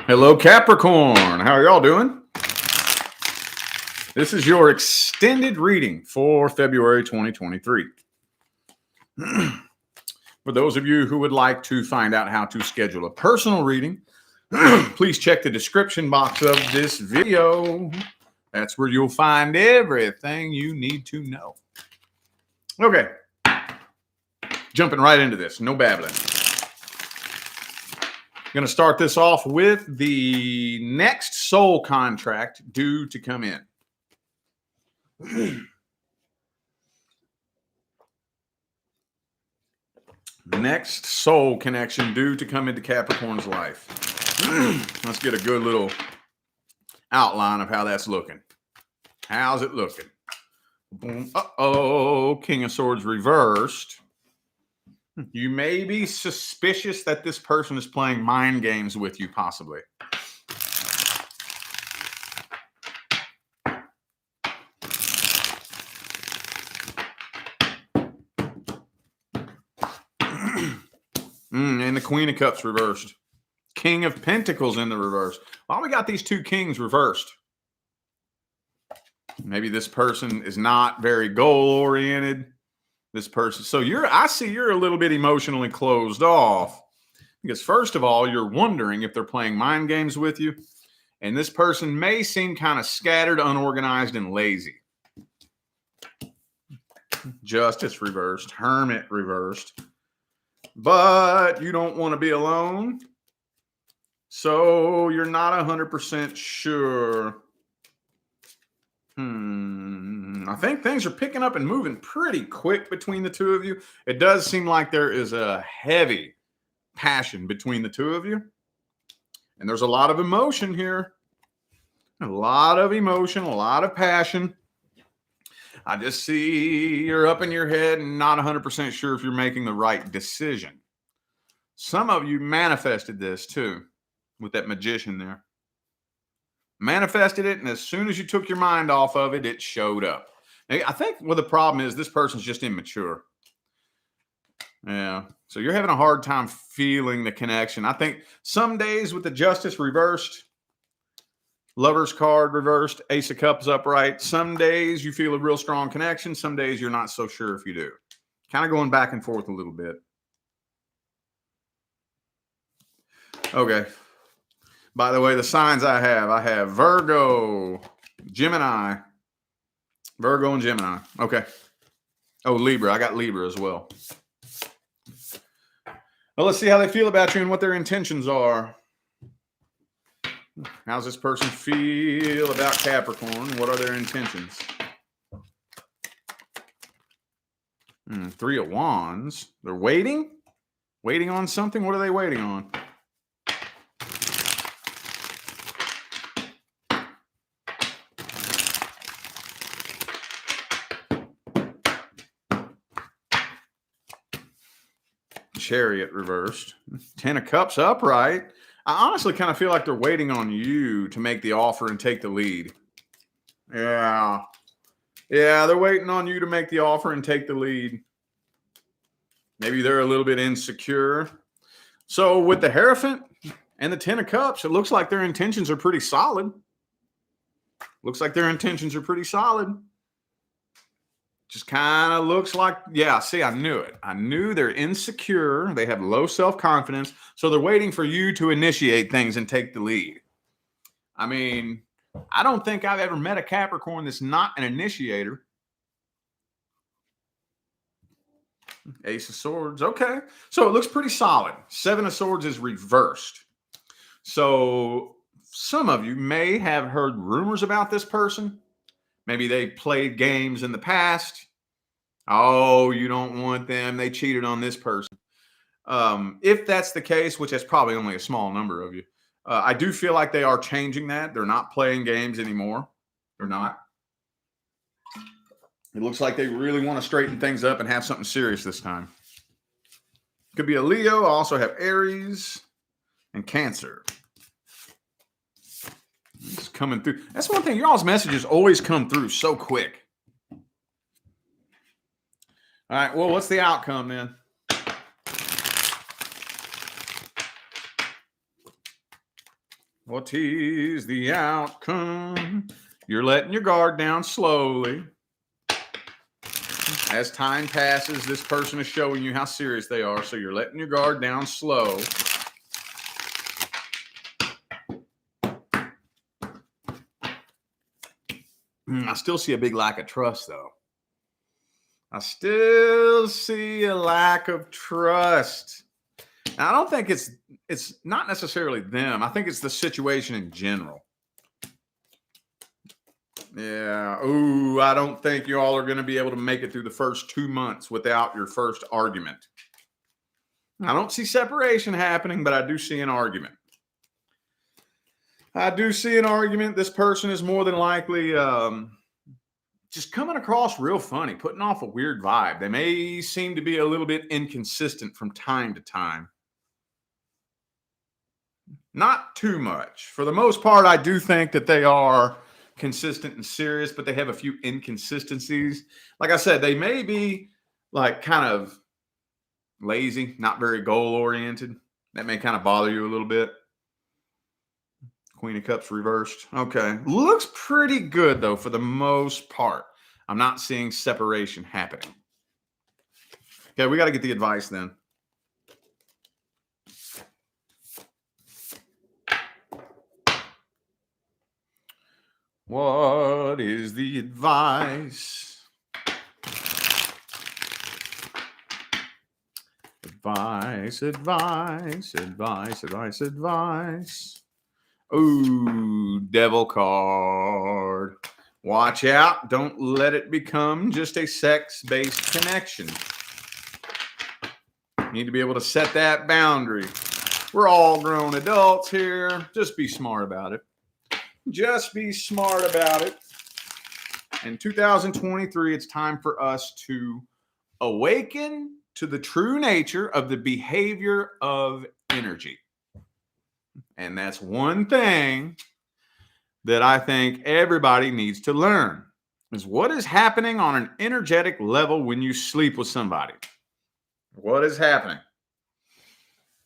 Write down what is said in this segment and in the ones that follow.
Hello, Capricorn. How are y'all doing? This is your extended reading for February 2023. For those of you who would like to find out how to schedule a personal reading, please check the description box of this video. That's where you'll find everything you need to know. Okay. Jumping right into this. No babbling. Going to start this off with the next soul contract due to come in. Next soul connection due to come into Capricorn's life. Let's get a good little outline of how that's looking. How's it looking? Boom. Uh-oh, King of Swords reversed. You may be suspicious that this person is playing mind games with you, possibly. And the Queen of Cups reversed. King of Pentacles in the reverse. Why we got these two kings reversed? Maybe this person is not very goal-oriented. This person. So I see you're a little bit emotionally closed off. Because first of all, you're wondering if they're playing mind games with you. And this person may seem kind of scattered, unorganized, and lazy. Justice reversed. Hermit reversed. But you don't want to be alone. So you're not 100% sure. I think things are picking up and moving pretty quick between the two of you. It does seem like there is a heavy passion between the two of you. And there's a lot of emotion here. A lot of emotion, a lot of passion. I just see you're up in your head and not 100% sure if you're making the right decision. Some of you manifested this too with that magician there. Manifested it, and as soon as you took your mind off of it, it showed up. I think what the problem is, this person's just immature. Yeah. So you're having a hard time feeling the connection. I think some days with the Justice reversed, Lover's card reversed, Ace of Cups upright. Some days you feel a real strong connection. Some days you're not so sure if you do. Kind of going back and forth a little bit. Okay. By the way, the signs I have Virgo, Gemini, Virgo and Gemini. Okay. Oh, Libra. I got Libra as well. Well, let's see how they feel about you and what their intentions are. How's this person feel about Capricorn? What are their intentions? Three of Wands. They're waiting? Waiting on something? What are they waiting on? Chariot reversed. Ten of Cups upright. I honestly kind of feel like they're waiting on you to make the offer and take the lead. Yeah. Yeah, they're waiting on you to make the offer and take the lead. Maybe they're a little bit insecure. So with the Hierophant and the Ten of Cups, it looks like their intentions are pretty solid. Looks like their intentions are pretty solid. Just kind of looks like, yeah, see, I knew it. I knew they're insecure. They have low self-confidence. So they're waiting for you to initiate things and take the lead. I mean, I don't think I've ever met a Capricorn that's not an initiator. Ace of Swords. Okay. So it looks pretty solid. Seven of Swords is reversed. So some of you may have heard rumors about this person. Maybe they played games in the past. Oh, you don't want them. They cheated on this person. If that's the case, which is probably only a small number of you, I do feel like they are changing that. They're not playing games anymore. They're not. It looks like they really want to straighten things up and have something serious this time. Could be a Leo. I also have Aries and Cancer. It's coming through. That's one thing. Y'all's messages always come through so quick. All right. Well, what's the outcome then? What is the outcome? You're letting your guard down slowly. As time passes, this person is showing you how serious they are, so you're letting your guard down slow. I still see a big lack of trust, though. I still see a lack of trust. Now, I don't think it's not necessarily them. I think it's the situation in general. Yeah. Ooh, I don't think you all are going to be able to make it through the first 2 months without your first argument. I don't see separation happening, but I do see an argument. I do see an argument. This person is more than likely just coming across real funny, putting off a weird vibe. They may seem to be a little bit inconsistent from time to time. Not too much. For the most part, I do think that they are consistent and serious, but they have a few inconsistencies. Like I said, they may be like kind of lazy, not very goal oriented. That may kind of bother you a little bit. Queen of Cups reversed. Okay. Looks pretty good, though, for the most part. I'm not seeing separation happening. Okay, we got to get the advice then. What is the advice? Advice, advice, advice, advice, advice. Ooh, devil card. Watch out. Don't let it become just a sex-based connection. You need to be able to set that boundary. We're all grown adults here. Just be smart about it. Just be smart about it. In 2023, it's time for us to awaken to the true nature of the behavior of energy. And that's one thing that I think everybody needs to learn is what is happening on an energetic level when you sleep with somebody. What is happening?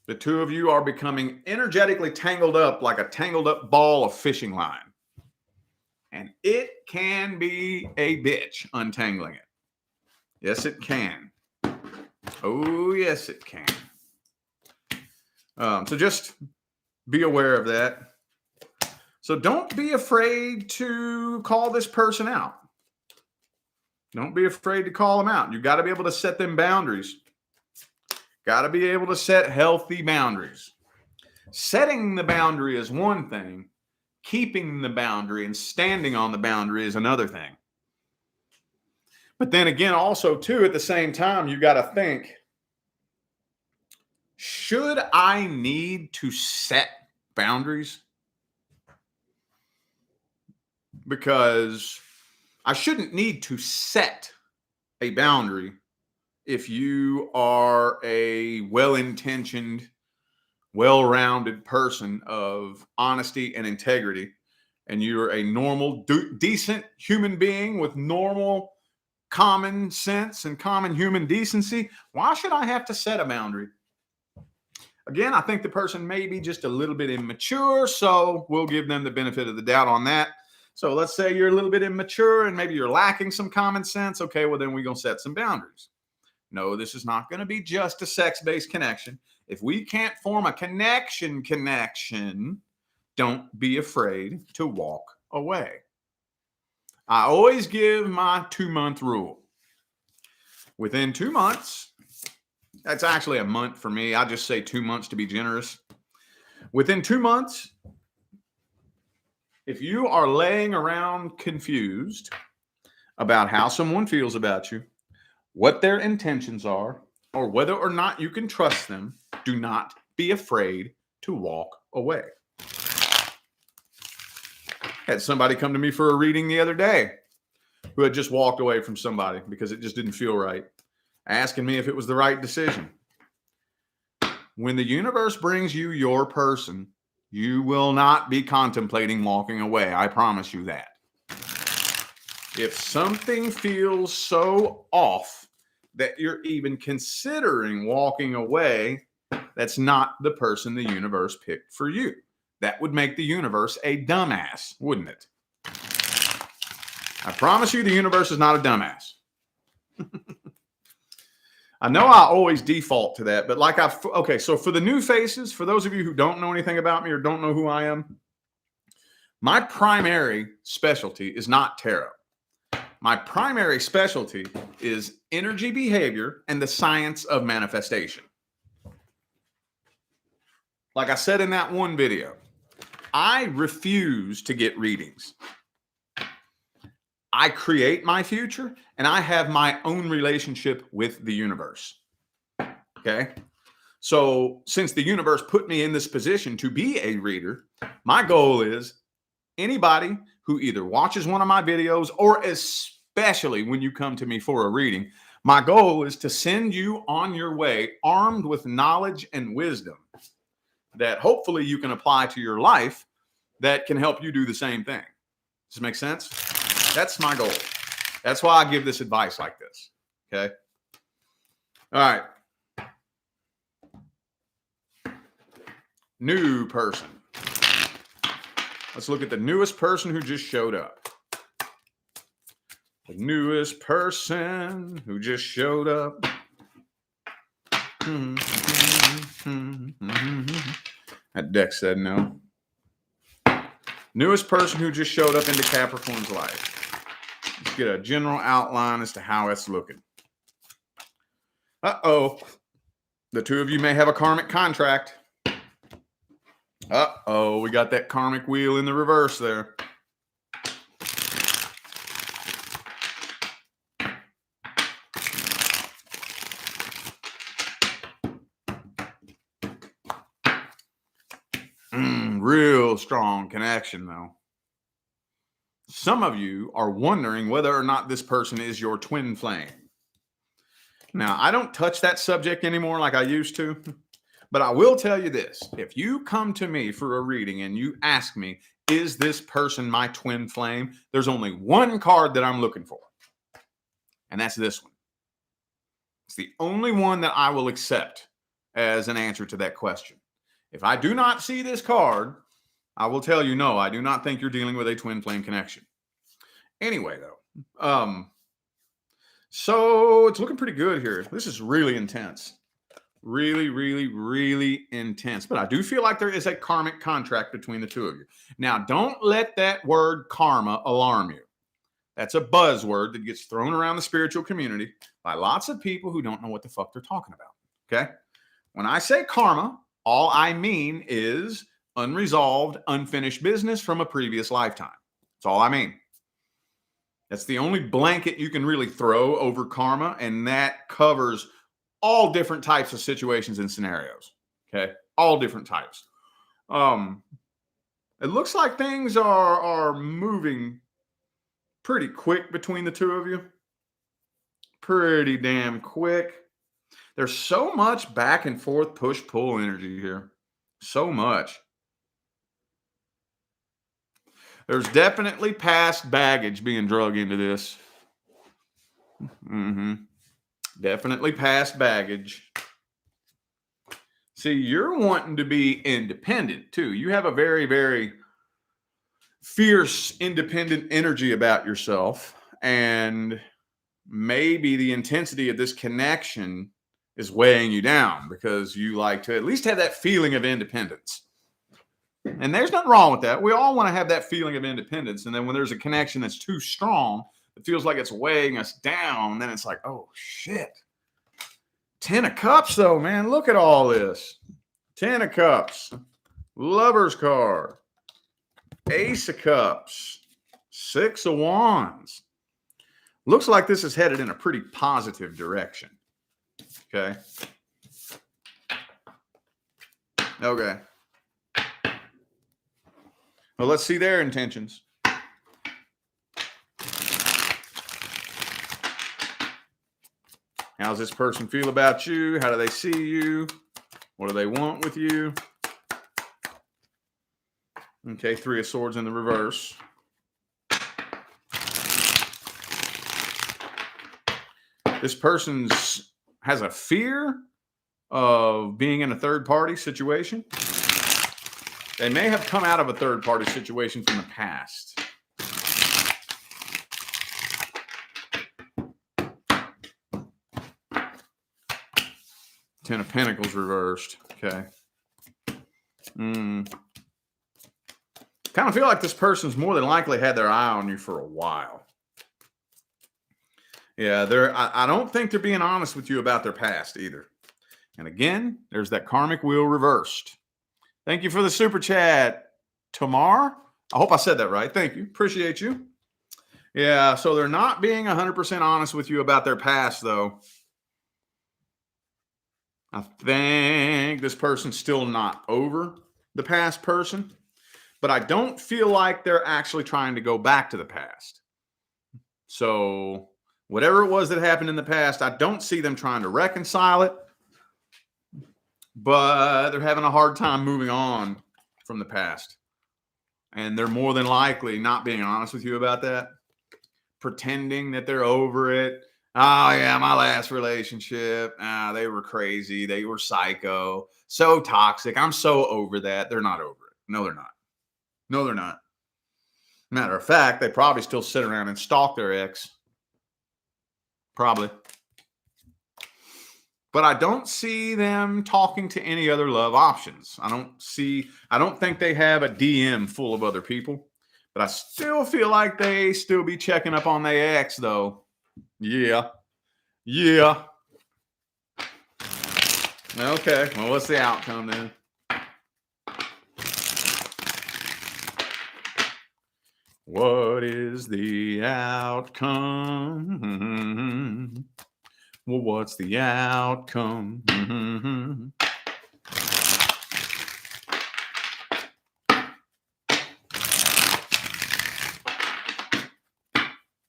The two of you are becoming energetically tangled up like a tangled up ball of fishing line. And it can be a bitch untangling it. Yes, it can. Oh, yes, it can. So just be aware of that. So don't be afraid to call this person out. Don't be afraid to call them out. You've got to be able to set them boundaries. Got to be able to set healthy boundaries. Setting the boundary is one thing. Keeping the boundary and standing on the boundary is another thing. But then again, also, too, at the same time, you got to think, should I need to set boundaries? Because I shouldn't need to set a boundary if you are a well-intentioned, well-rounded person of honesty and integrity, and you're a normal, decent human being with normal common sense and common human decency. Why should I have to set a boundary? Again, I think the person may be just a little bit immature, so we'll give them the benefit of the doubt on that. So let's say you're a little bit immature and maybe you're lacking some common sense. Okay, well, then we're going to set some boundaries. No, this is not going to be just a sex-based connection. If we can't form a connection, don't be afraid to walk away. I always give my 2-month rule. Within 2 months, that's actually a month for me. I just say 2 months to be generous. Within 2 months, if you are laying around confused about how someone feels about you, what their intentions are, or whether or not you can trust them, do not be afraid to walk away. Had somebody come to me for a reading the other day who had just walked away from somebody because it just didn't feel right, asking me if it was the right decision. When the universe brings you your person, you will not be contemplating walking away. I promise you that. If something feels so off that you're even considering walking away, that's not the person the universe picked for you. That would make the universe a dumbass, wouldn't it? I promise you the universe is not a dumbass. I know I always default to that, but okay, so for the new faces, for those of you who don't know anything about me or don't know who I am, my primary specialty is not tarot. My primary specialty is energy behavior and the science of manifestation. Like I said in that one video, I refuse to get readings. I create my future and I have my own relationship with the universe. Okay. So since the universe put me in this position to be a reader, my goal is anybody who either watches one of my videos or especially when you come to me for a reading, my goal is to send you on your way armed with knowledge and wisdom that hopefully you can apply to your life that can help you do the same thing. Does it make sense? That's my goal. That's why I give this advice like this. Okay. All right. New person. Let's look at the newest person who just showed up. The newest person who just showed up. That deck said no. Newest person who just showed up into Capricorn's life. Let's get a general outline as to how it's looking. Uh-oh. The two of you may have a karmic contract. Uh-oh, we got that karmic wheel in the reverse there. Real strong connection, though. Some of you are wondering whether or not this person is your twin flame. Now, I don't touch that subject anymore like I used to, but I will tell you this. If you come to me for a reading and you ask me, is this person my twin flame? There's only one card that I'm looking for, and that's this one. It's the only one that I will accept as an answer to that question. If I do not see this card, I will tell you, no, I do not think you're dealing with a twin flame connection. Anyway, though, so it's looking pretty good here. This is really intense. Really, really, really intense. But I do feel like there is a karmic contract between the two of you. Now, don't let that word karma alarm you. That's a buzzword that gets thrown around the spiritual community by lots of people who don't know what the fuck they're talking about. Okay? When I say karma, all I mean is unresolved, unfinished business from a previous lifetime. That's all I mean. That's the only blanket you can really throw over karma, and that covers all different types of situations and scenarios. Okay? All different types. It looks like things are moving pretty quick between the two of you. Pretty damn quick. There's so much back and forth, push-pull energy here. So much. There's definitely past baggage being drug into this. Definitely past baggage. See, you're wanting to be independent, too. You have a very, very fierce, independent energy about yourself. And maybe the intensity of this connection is weighing you down because you like to at least have that feeling of independence. And there's nothing wrong with that. We all want to have that feeling of independence. And then when there's a connection that's too strong, it feels like it's weighing us down. Then it's like, oh, shit. 10 of Cups, though, man. Look at all this. 10 of Cups. Lover's card. Ace of Cups. 6 of Wands. Looks like this is headed in a pretty positive direction. Okay. Okay. Well, let's see their intentions. How's this person feel about you? How do they see you? What do they want with you? Okay, 3 of Swords in the reverse. This person has a fear of being in a third-party situation. They may have come out of a third-party situation from the past. Ten of Pentacles reversed. Okay. Kind of feel like this person's more than likely had their eye on you for a while. Yeah, I don't think they're being honest with you about their past either. And again, there's that karmic wheel reversed. Thank you for the super chat, Tamar. I hope I said that right. Thank you. Appreciate you. Yeah, so they're not being 100% honest with you about their past, though. I think this person's still not over the past person, but I don't feel like they're actually trying to go back to the past. So whatever it was that happened in the past, I don't see them trying to reconcile it, but they're having a hard time moving on from the past. And they're more than likely not being honest with you about that, pretending that they're over it. Oh, yeah, my last relationship, they were crazy. They were psycho, so toxic. I'm so over that. They're not over it. No, they're not. No, they're not. Matter of fact, they probably still sit around and stalk their ex. Probably. But I don't see them talking to any other love options. I don't think they have a DM full of other people. But I still feel like they still be checking up on their ex, though. Yeah. Yeah. Okay. Well, what's the outcome then? What is the outcome? Well, what's the outcome?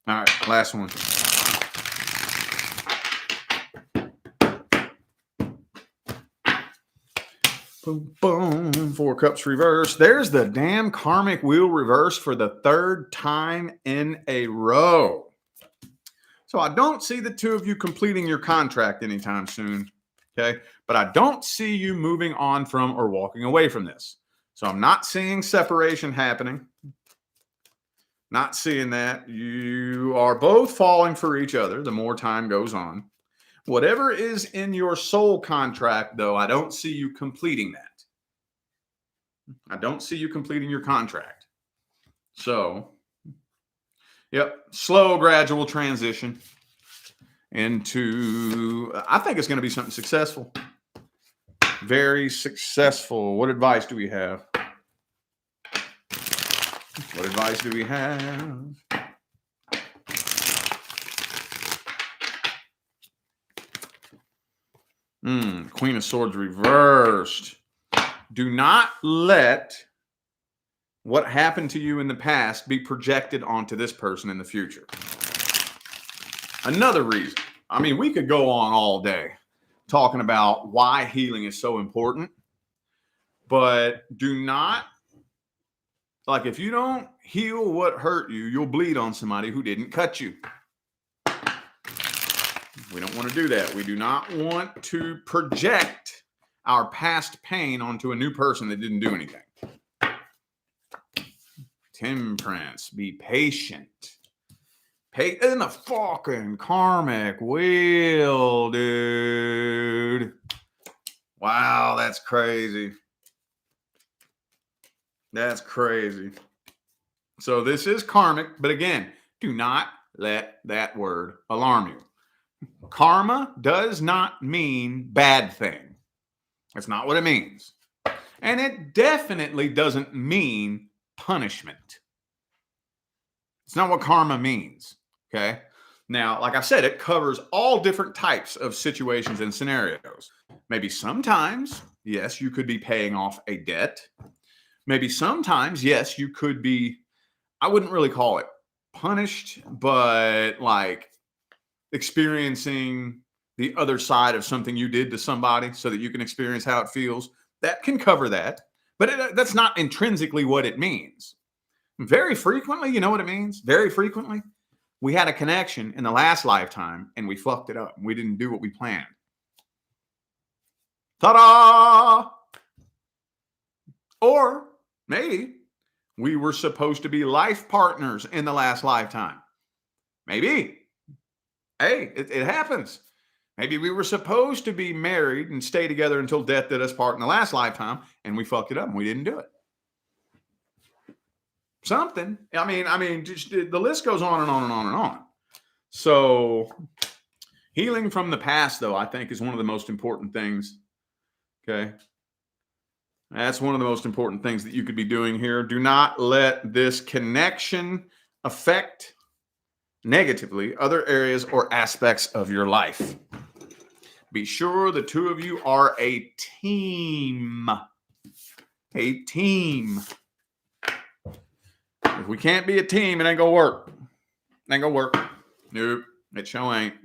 All right, last one. Boom, boom. Four Cups reverse. There's the damn karmic wheel reverse for the third time in a row. So I don't see the two of you completing your contract anytime soon. Okay. But I don't see you moving on from or walking away from this. So I'm not seeing separation happening. Not seeing that. You are both falling for each other the more time goes on. Whatever is in your soul contract, though, I don't see you completing that. I don't see you completing your contract. So, yep, slow, gradual transition into, I think it's going to be something successful. Very successful. What advice do we have? What advice do we have? Queen of Swords reversed. Do not let what happened to you in the past be projected onto this person in the future. Another reason. I mean, we could go on all day talking about why healing is so important, but do not, like, if you don't heal what hurt you, you'll bleed on somebody who didn't cut you. We don't want to do that. We do not want to project our past pain onto a new person that didn't do anything. Temperance. Be patient. In the fucking karmic wheel, dude. Wow, that's crazy. That's crazy. So this is karmic, but again, do not let that word alarm you. Karma does not mean bad thing. That's not what it means. And it definitely doesn't mean punishment. It's not what karma means. Okay. Now, like I said, it covers all different types of situations and scenarios. Maybe sometimes, yes, you could be paying off a debt. Maybe sometimes, yes, you could be, I wouldn't really call it punished, but like experiencing the other side of something you did to somebody so that you can experience how it feels. That can cover that, but that's not intrinsically what it means. Very frequently, you know what it means? Very frequently, we had a connection in the last lifetime and we fucked it up. We didn't do what we planned. Ta-da! Or Maybe we were supposed to be life partners in the last lifetime. Maybe. Hey, it happens. Maybe we were supposed to be married and stay together until death did us part in the last lifetime, and we fucked it up and we didn't do it. Something. Just, the list goes on and on and on and on. So healing from the past, though, I think is one of the most important things. Okay. That's one of the most important things that you could be doing here. Do not let this connection affect negatively other areas or aspects of your life. Be sure the two of you are a team. A team. If we can't be a team, it ain't gonna work. It ain't gonna work. Nope. It sure ain't.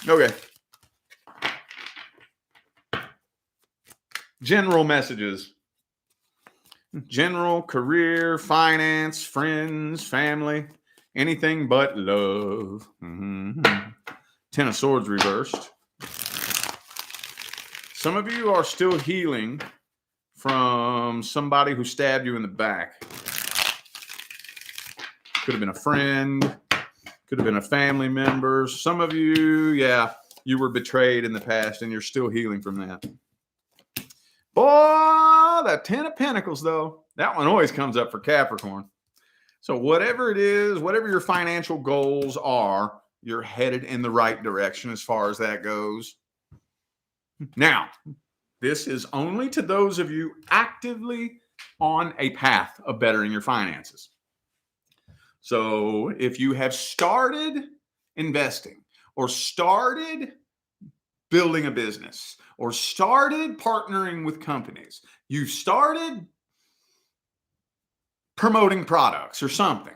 Okay. General messages. General, career, finance, friends, family, anything but love. Mm-hmm. 10 of Swords reversed. Some of you are still healing from somebody who stabbed you in the back. Could have been a friend. Could have been a family member. Some of you, you were betrayed in the past and you're still healing from that. Boy, that 10 of Pentacles, though, that one always comes up for Capricorn. So whatever it is, whatever your financial goals are, you're headed in the right direction as far as that goes. Now, this is only to those of you actively on a path of bettering your finances. So if you have started investing or started building a business or started partnering with companies, you've started promoting products or something,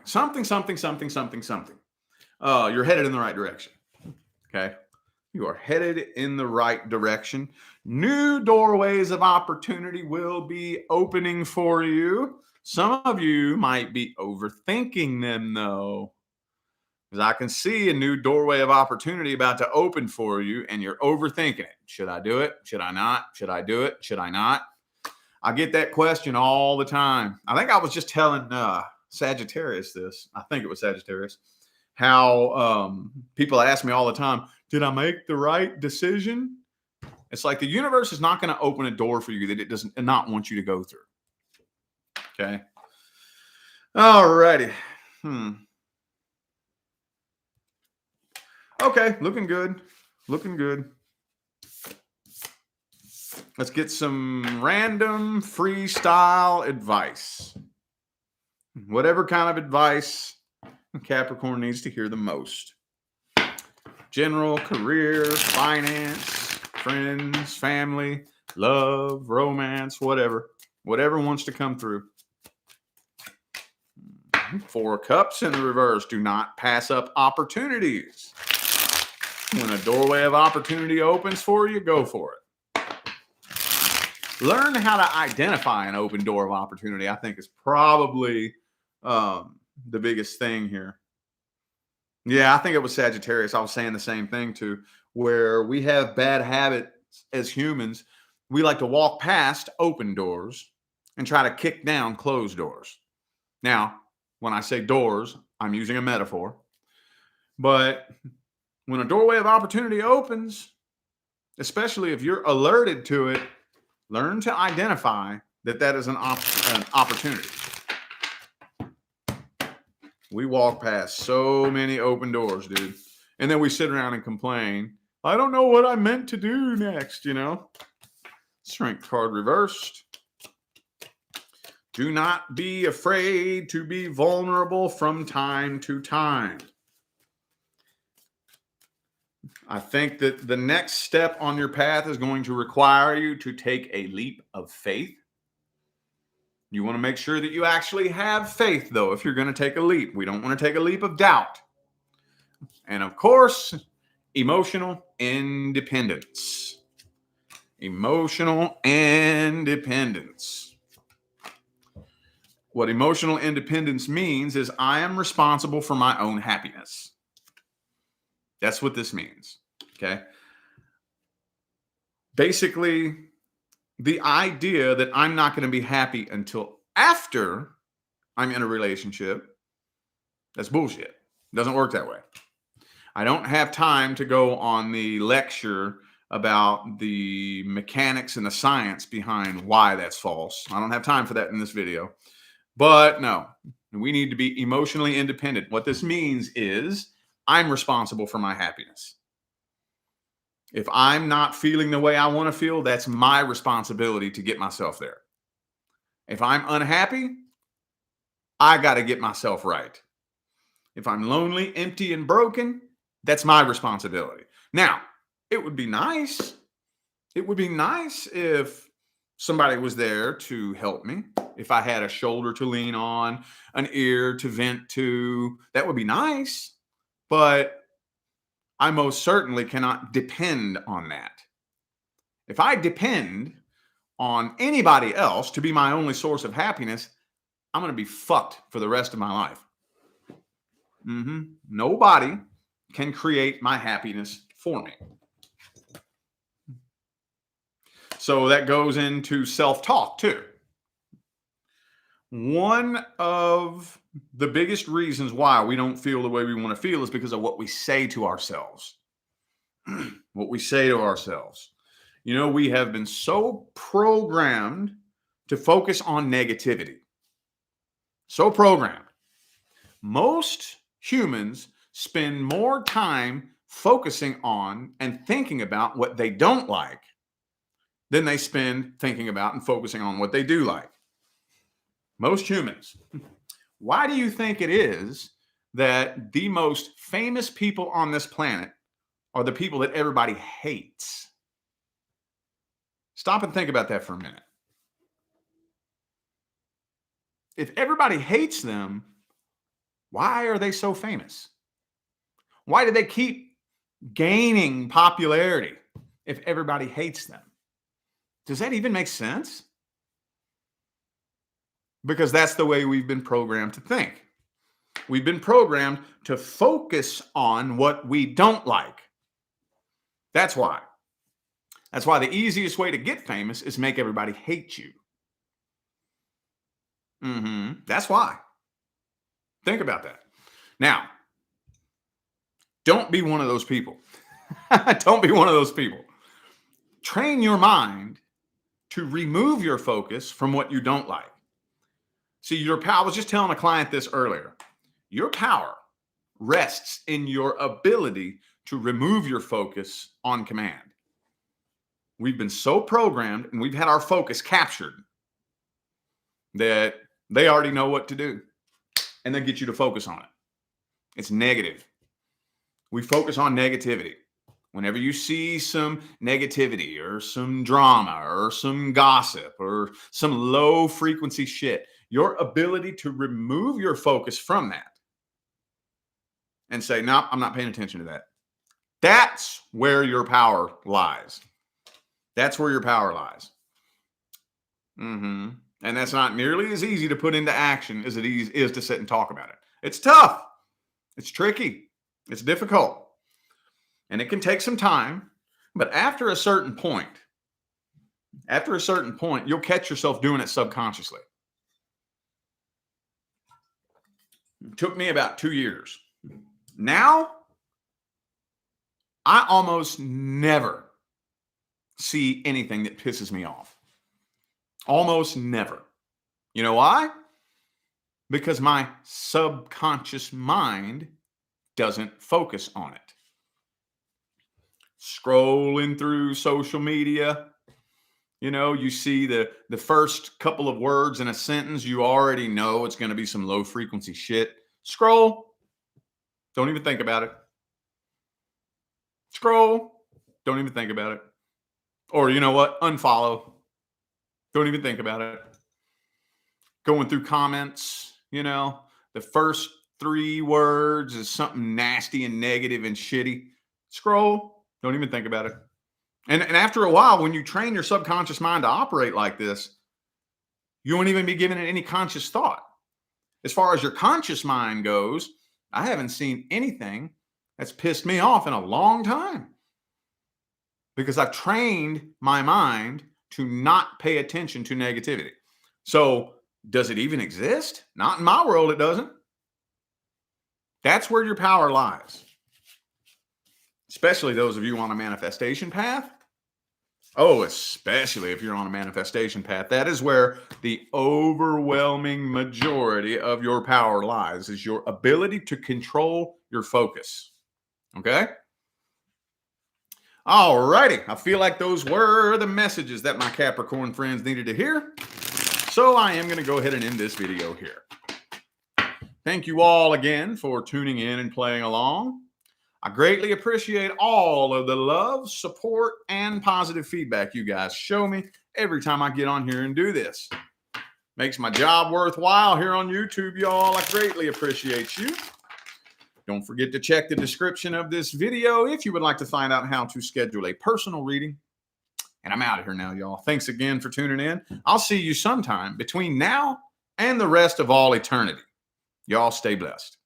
you're headed in the right direction. Okay. You are headed in the right direction. New doorways of opportunity will be opening for you. Some of you might be overthinking them, though, because I can see a new doorway of opportunity about to open for you, and you're overthinking it. Should I do it? Should I not? Should I do it? Should I not? I get that question all the time. I think I was just telling Sagittarius this. I think it was Sagittarius. How people ask me all the time, did I make the right decision? It's like the universe is not going to open a door for you that it does not want you to go through. Okay. All righty. Okay. Looking good. Looking good. Let's get some random freestyle advice. Whatever kind of advice Capricorn needs to hear the most. General, career, finance, friends, family, love, romance, whatever. Whatever wants to come through. 4 of Cups in the reverse. Do not pass up opportunities. When a doorway of opportunity opens for you, go for it. Learn how to identify an open door of opportunity, I think, is probably the biggest thing here. Yeah, I think it was Sagittarius. I was saying the same thing too, where we have bad habits as humans. We like to walk past open doors and try to kick down closed doors. Now, when I say doors, I'm using a metaphor. But when a doorway of opportunity opens, especially if you're alerted to it, learn to identify that is an opportunity. We walk past so many open doors, dude. And then we sit around and complain. I don't know what I meant to do next, Strength card reversed. Do not be afraid to be vulnerable from time to time. I think that the next step on your path is going to require you to take a leap of faith. You want to make sure that you actually have faith, though, if you're going to take a leap. We don't want to take a leap of doubt. And, of course, emotional independence. Emotional independence. What emotional independence means is I am responsible for my own happiness. That's what this means, okay? Basically, The idea that I'm not going to be happy until after I'm in a relationship, that's bullshit. It doesn't work that way. I don't have time to go on the lecture about the mechanics and the science behind why that's false. I don't have time for that in this video. But no, we need to be emotionally independent. What this means is I'm responsible for my happiness. If I'm not feeling the way I want to feel, that's my responsibility to get myself there. If I'm unhappy, I got to get myself right. If I'm lonely, empty, and broken, that's my responsibility. Now, it would be nice. It would be nice if somebody was there to help me. If I had a shoulder to lean on, an ear to vent to, that would be nice. But I most certainly cannot depend on that. If I depend on anybody else to be my only source of happiness, I'm going to be fucked for the rest of my life. Nobody can create my happiness for me. So that goes into self-talk too. One of the biggest reasons why we don't feel the way we want to feel is because of what we say to ourselves. What we say to ourselves. You know, we have been so programmed to focus on negativity. So programmed. Most humans spend more time focusing on and thinking about what they don't like than they spend thinking about and focusing on what they do like. Most humans. Why do you think it is that the most famous people on this planet are the people that everybody hates? Stop and think about that for a minute. If everybody hates them, why are they so famous? Why do they keep gaining popularity if everybody hates them? Does that even make sense? Because that's the way we've been programmed to think. We've been programmed to focus on what we don't like. That's why. That's why the easiest way to get famous is make everybody hate you. That's why. Think about that. Now, don't be one of those people. Don't be one of those people. Train your mind to remove your focus from what you don't like. See, your power, I was just telling a client this earlier. Your power rests in your ability to remove your focus on command. We've been so programmed and we've had our focus captured that they already know what to do and they get you to focus on it. It's negative. We focus on negativity. Whenever you see some negativity or some drama or some gossip or some low frequency shit, your ability to remove your focus from that and say, no, I'm not paying attention to that. That's where your power lies. That's where your power lies. And that's not nearly as easy to put into action as it is to sit and talk about it. It's tough. It's tricky. It's difficult. And it can take some time. But after a certain point, you'll catch yourself doing it subconsciously. It took me about 2 years. Now, I almost never see anything that pisses me off. Almost never. You know why? Because my subconscious mind doesn't focus on it. Scrolling through social media, you know, you see the first couple of words in a sentence, you already know it's going to be some low frequency shit. Scroll. Don't even think about it. Scroll. Don't even think about it. Or you know what? Unfollow. Don't even think about it. Going through comments, you know, the first 3 words is something nasty and negative and shitty. Scroll. Don't even think about it. And after a while, when you train your subconscious mind to operate like this, you won't even be giving it any conscious thought. As far as your conscious mind goes, I haven't seen anything that's pissed me off in a long time because I've trained my mind to not pay attention to negativity. So does it even exist? Not in my world, it doesn't. That's where your power lies. Especially those of you on a manifestation path. Oh, especially if you're on a manifestation path. That is where the overwhelming majority of your power lies, is your ability to control your focus. Okay? All righty. I feel like those were the messages that my Capricorn friends needed to hear. So I am going to go ahead and end this video here. Thank you all again for tuning in and playing along. I greatly appreciate all of the love, support, and positive feedback you guys show me every time I get on here and do this. Makes my job worthwhile here on YouTube, y'all. I greatly appreciate you. Don't forget to check the description of this video if you would like to find out how to schedule a personal reading. And I'm out of here now, y'all. Thanks again for tuning in. I'll see you sometime between now and the rest of all eternity. Y'all stay blessed.